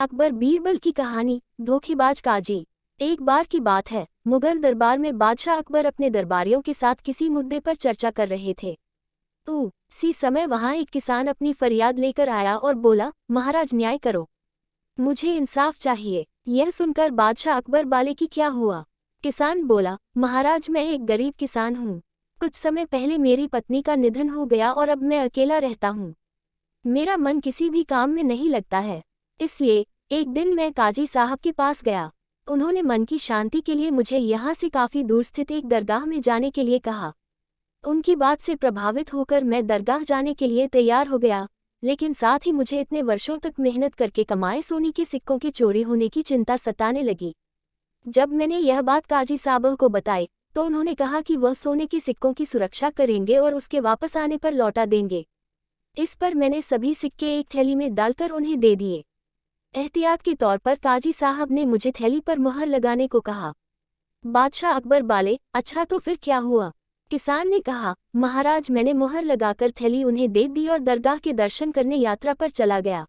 अकबर बीरबल की कहानी। धोखेबाज काजी। एक बार की बात है, मुगल दरबार में बादशाह अकबर अपने दरबारियों के साथ किसी मुद्दे पर चर्चा कर रहे थे। उसी समय वहां एक किसान अपनी फरियाद लेकर आया और बोला, महाराज न्याय करो, मुझे इंसाफ चाहिए। यह सुनकर बादशाह अकबर बोले कि क्या हुआ। किसान बोला, महाराज मैं एक गरीब किसान हूँ। कुछ समय पहले मेरी पत्नी का निधन हो गया और अब मैं अकेला रहता हूँ। मेरा मन किसी भी काम में नहीं लगता है। इसलिए एक दिन मैं काजी साहब के पास गया। उन्होंने मन की शांति के लिए मुझे यहाँ से काफ़ी दूर स्थित एक दरगाह में जाने के लिए कहा। उनकी बात से प्रभावित होकर मैं दरगाह जाने के लिए तैयार हो गया, लेकिन साथ ही मुझे इतने वर्षों तक मेहनत करके कमाए सोने के सिक्कों के चोरी होने की चिंता सताने लगी। जब मैंने यह बात काजी साहब को बताई तो उन्होंने कहा कि वह सोने के सिक्कों की सुरक्षा करेंगे और उसके वापस आने पर लौटा देंगे। इस पर मैंने सभी सिक्के एक थैली में डालकर उन्हें दे दिए। एहतियात के तौर पर काजी साहब ने मुझे थैली पर मुहर लगाने को कहा। बादशाह अकबर बोले, अच्छा तो फिर क्या हुआ? किसान ने कहा, महाराज मैंने मुहर लगाकर थैली उन्हें दे दी और दरगाह के दर्शन करने यात्रा पर चला गया।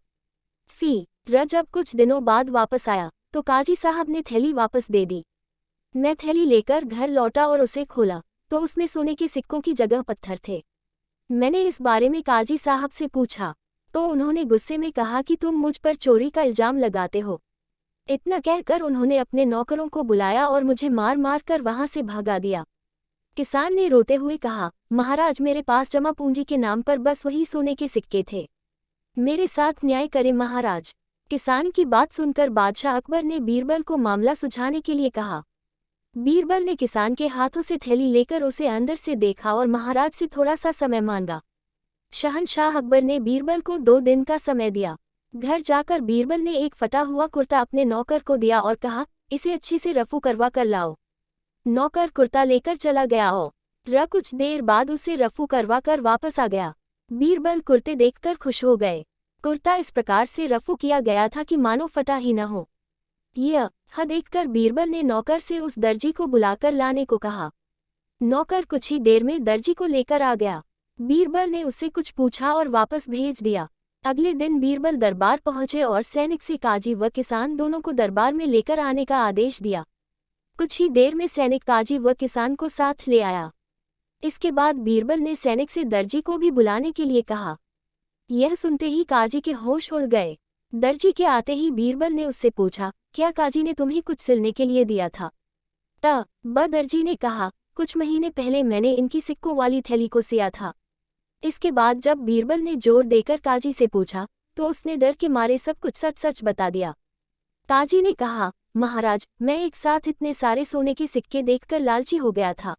जब कुछ दिनों बाद वापस आया तो काजी साहब ने थैली वापस दे दी। मैं थैली लेकर घर लौटा और उसे खोला तो उसमें सोने के सिक्कों की जगह पत्थर थे। मैंने इस बारे में काजी साहब से पूछा तो उन्होंने गुस्से में कहा कि तुम मुझ पर चोरी का इल्जाम लगाते हो। इतना कहकर उन्होंने अपने नौकरों को बुलाया और मुझे मार मार कर वहां से भगा दिया। किसान ने रोते हुए कहा, महाराज मेरे पास जमा पूंजी के नाम पर बस वही सोने के सिक्के थे। मेरे साथ न्याय करें महाराज। किसान की बात सुनकर बादशाह अकबर ने बीरबल को मामला सुलझाने के लिए कहा। बीरबल ने किसान के हाथों से थैली लेकर उसे अंदर से देखा और महाराज से थोड़ा सा समय मांगा। शहंशाह अकबर ने बीरबल को 2 दिन का समय दिया। घर जाकर बीरबल ने एक फटा हुआ कुर्ता अपने नौकर को दिया और कहा, इसे अच्छी से रफू करवा कर लाओ। नौकर कुर्ता लेकर चला गया और कुछ देर बाद उसे रफू करवा कर वापस आ गया। बीरबल कुर्ते देखकर खुश हो गए। कुर्ता इस प्रकार से रफू किया गया था कि मानो फटा ही न हो। यह देखकर बीरबल ने नौकर से उस दर्जी को बुलाकर लाने को कहा। नौकर कुछ ही देर में दर्जी को लेकर आ गया। बीरबल ने उससे कुछ पूछा और वापस भेज दिया। अगले दिन बीरबल दरबार पहुंचे और सैनिक से काजी व किसान दोनों को दरबार में लेकर आने का आदेश दिया। कुछ ही देर में सैनिक काजी व किसान को साथ ले आया। इसके बाद बीरबल ने सैनिक से दर्जी को भी बुलाने के लिए कहा। यह सुनते ही काजी के होश उड़ गए। दर्जी के आते ही बीरबल ने उससे पूछा, क्या काजी ने तुम्हें कुछ सिलने के लिए दिया था? दर्जी ने कहा, कुछ महीने पहले मैंने इनकी सिक्कों वाली थैली को सिया था। इसके बाद जब बीरबल ने जोर देकर काजी से पूछा तो उसने डर के मारे सब कुछ सच सच बता दिया। काजी ने कहा, महाराज मैं एक साथ इतने सारे सोने के सिक्के देखकर लालची हो गया था,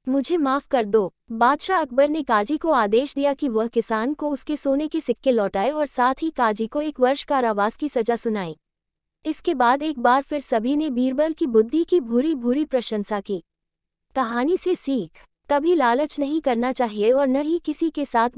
मुझे माफ कर दो। बादशाह अकबर ने काजी को आदेश दिया कि वह किसान को उसके सोने के सिक्के लौटाए और साथ ही काजी को 1 वर्ष कारावास की सजा सुनाई। इसके बाद एक बार फिर सभी ने बीरबल की बुद्धि की भूरी भूरी प्रशंसा की। कहानी से सीख, कभी लालच नहीं करना चाहिए और न ही किसी के साथ